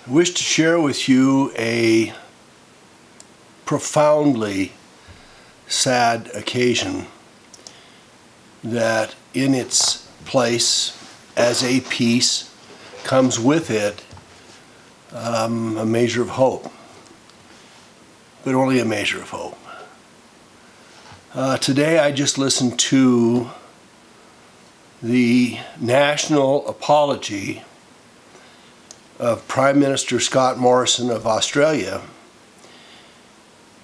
I wish to share with you a profoundly sad occasion that in its place as a piece comes with it a measure of hope, but only a measure of hope. Today I just listened to the national apology of Prime Minister Scott Morrison of Australia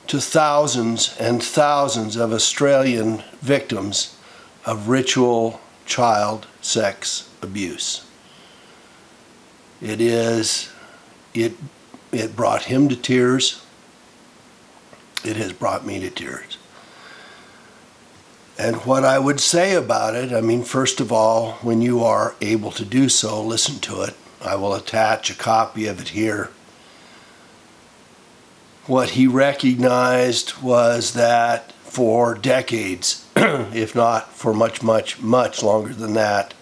to thousands and thousands of Australian victims of ritual child sex abuse. It brought him to tears. It has brought me to tears. And what I would say about it, first of all, when you are able to do so, listen to it. I will attach a copy of it here. What he recognized was that for decades, if not for much longer than that,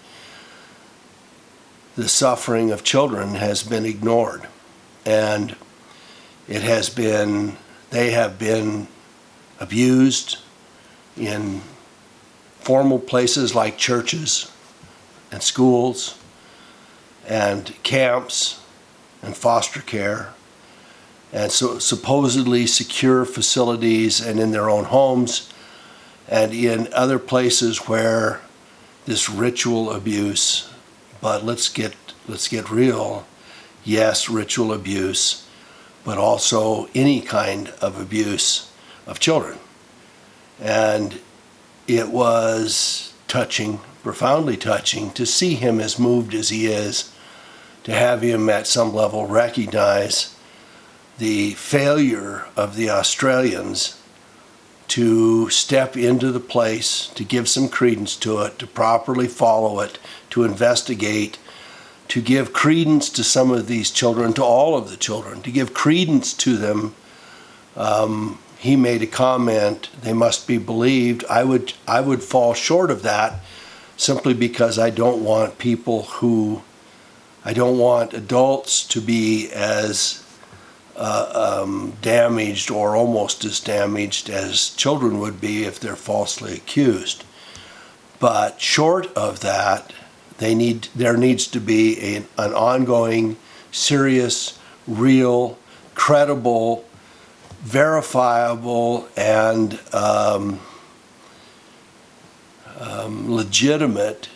the suffering of children has been ignored. And they have been abused in formal places like churches and schools and camps and foster care, and so supposedly secure facilities, and in their own homes, and in other places where this ritual abuse, but let's get real, yes, ritual abuse, but also any kind of abuse of children. And it was touching, profoundly touching, to see him as moved as he is, to have him at some level recognize the failure of the Australians to step into the place, to give some credence to it, to properly follow it, to investigate, to give credence to some of these children, to all of the children, to give credence to them. He made a comment, they must be believed. I would fall short of that simply because I don't want adults to be as damaged or almost as damaged as children would be if they're falsely accused. But short of that, there needs to be an ongoing, serious, real, credible, verifiable, and legitimate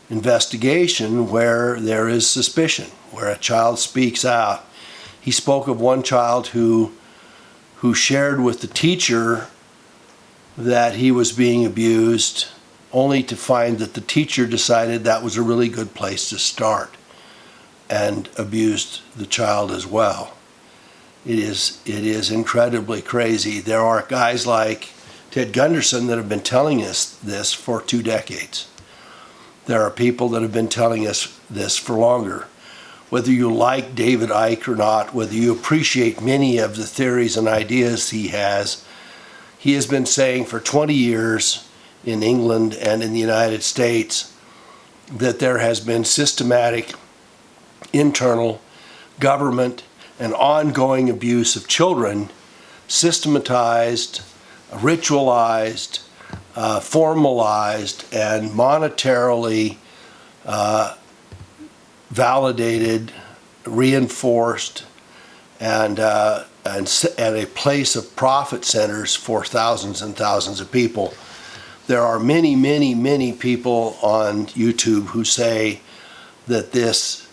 investigation where there is suspicion, where a child speaks out. He spoke of one child who shared with the teacher that he was being abused, only to find that the teacher decided that was a really good place to start and abused the child as well. It is incredibly crazy. There are guys like Ted Gunderson that have been telling us this for 2 decades. There are people that have been telling us this for longer. Whether you like David Icke or not, whether you appreciate many of the theories and ideas he has been saying for 20 years in England and in the United States that there has been systematic internal government and ongoing abuse of children, systematized, ritualized, formalized, and monetarily validated, reinforced, and a place of profit centers for thousands and thousands of people. There are many people on YouTube who say that this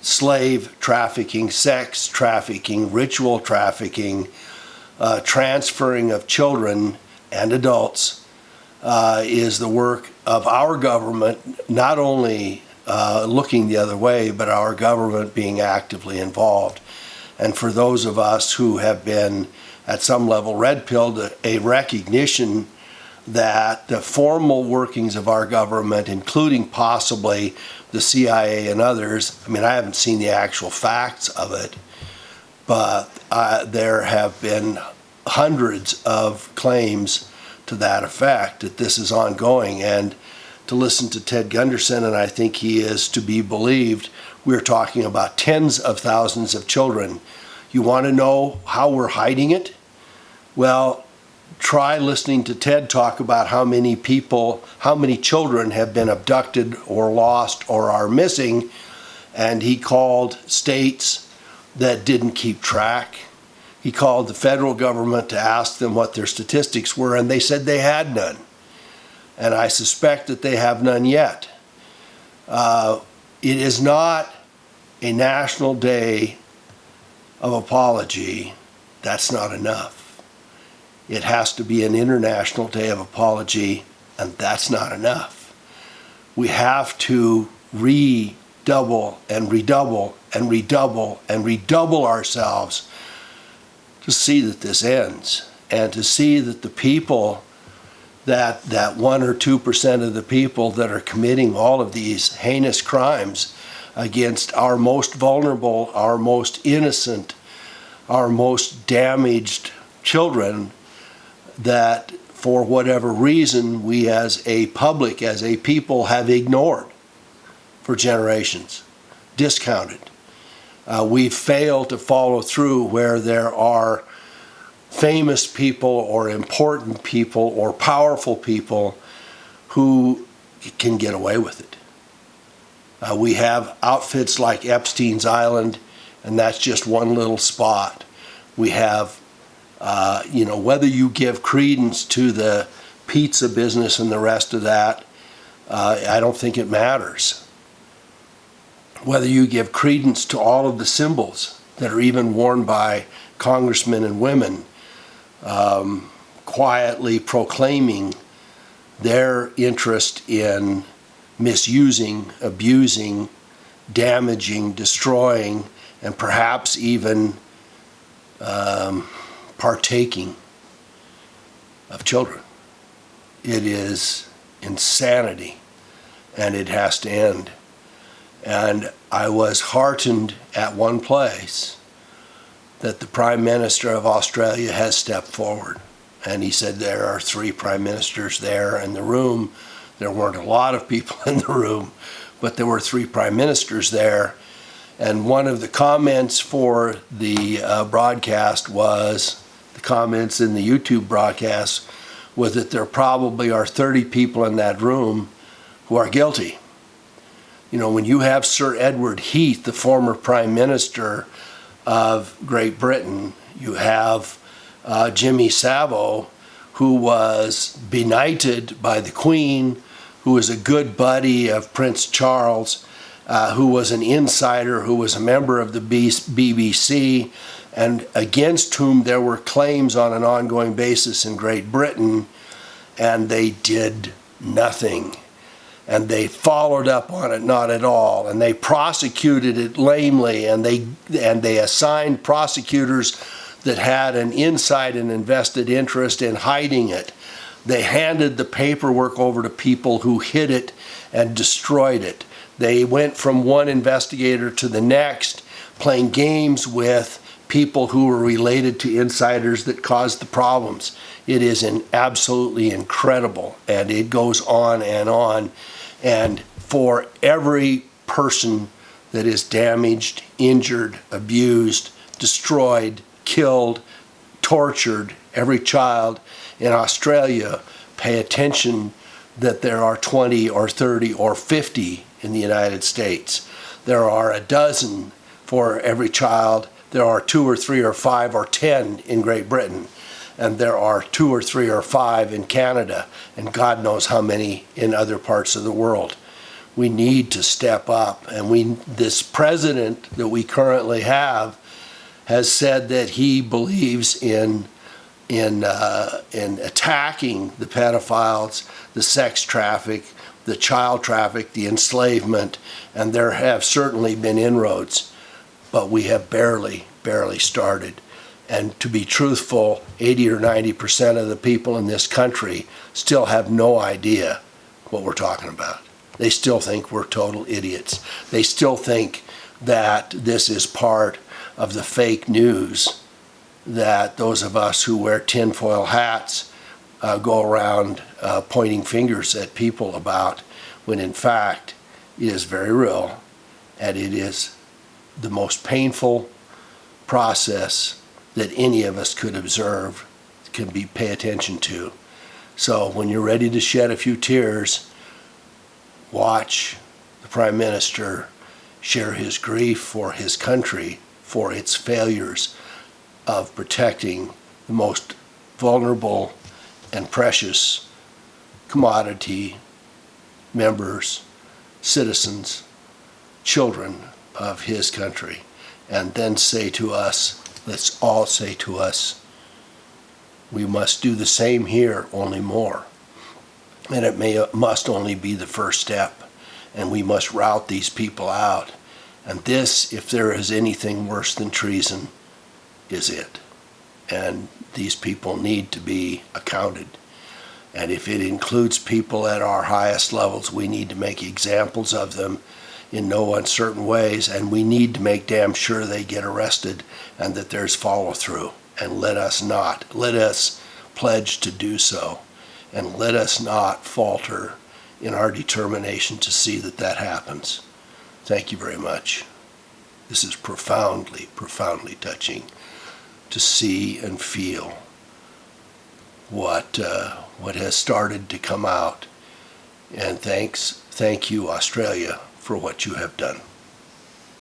slave trafficking, sex trafficking, ritual trafficking, transferring of children and adults is the work of our government, not only looking the other way, but our government being actively involved. And for those of us who have been at some level red-pilled, a recognition that the formal workings of our government, including possibly the CIA and others, I haven't seen the actual facts of it, but there have been hundreds of claims to that effect, that this is ongoing. And to listen to Ted Gunderson, and I think he is to be believed, We're talking about tens of thousands of children. You want to know how we're hiding it? Well, try listening to Ted talk about how many children have been abducted or lost or are missing, and he called states that didn't keep track. He called the federal government to ask them what their statistics were, and they said they had none. And I suspect that they have none yet. It is not a national day of apology. That's not enough. It has to be an international day of apology, and that's not enough. We have to redouble and redouble and redouble and redouble ourselves to see that this ends, and to see that the people, that 1 or 2% of the people that are committing all of these heinous crimes against our most vulnerable, our most innocent, our most damaged children, that for whatever reason we as a public, as a people, have ignored for generations, discounted. We've failed to follow through where there are famous people or important people or powerful people who can get away with it. We have outfits like Epstein's Island, and that's just one little spot. We have, whether you give credence to the pizza business and the rest of that, I don't think it matters. Whether you give credence to all of the symbols that are even worn by congressmen and women, quietly proclaiming their interest in misusing, abusing, damaging, destroying, and perhaps even partaking of children. It is insanity, and it has to end. And I was heartened at one place that the Prime Minister of Australia has stepped forward. And he said there are 3 Prime Ministers there in the room. There weren't a lot of people in the room, but there were 3 Prime Ministers there. And one of the comments for the broadcast was, the comments in the YouTube broadcast, was that there probably are 30 people in that room who are guilty. When you have Sir Edward Heath, the former Prime Minister of Great Britain, you have Jimmy Savile, who was benighted by the Queen, who was a good buddy of Prince Charles, who was an insider, who was a member of the BBC, and against whom there were claims on an ongoing basis in Great Britain, and they did nothing. And they followed up on it not at all, and they prosecuted it lamely, and they assigned prosecutors that had an inside and invested interest in hiding it. They handed the paperwork over to people who hid it and destroyed it. They went from one investigator to the next, playing games with people who were related to insiders that caused the problems. It is absolutely incredible, and it goes on and on. And for every person that is damaged, injured, abused, destroyed, killed, tortured, every child in Australia, pay attention that there are 20 or 30 or 50 in the United States. There are a dozen for every child. There are 2 or 3 or 5 or 10 in Great Britain. And there are 2 or 3 or 5 in Canada, and God knows how many in other parts of the world. We need to step up, and this president that we currently have has said that he believes in attacking the pedophiles, the sex traffic, the child traffic, the enslavement, and there have certainly been inroads, but we have barely started. And to be truthful, 80 or 90% of the people in this country still have no idea what we're talking about. They still think we're total idiots. They still think that this is part of the fake news, that those of us who wear tinfoil hats go around pointing fingers at people about, when in fact it is very real, and it is the most painful process that any of us could observe, pay attention to. So when you're ready to shed a few tears, watch the Prime Minister share his grief for his country, for its failures of protecting the most vulnerable and precious commodity members, citizens, children of his country, and then say to us, let's all say to us, we must do the same here, only more. And it must only be the first step, and we must rout these people out. And this, if there is anything worse than treason, is it. And these people need to be accounted. And if it includes people at our highest levels, we need to make examples of them in no uncertain ways, and we need to make damn sure they get arrested and that there's follow-through. And let us pledge to do so, and let us not falter in our determination to see that that happens. Thank you very much. This is profoundly, profoundly touching to see and feel what has started to come out. And thank you, Australia, for what you have done.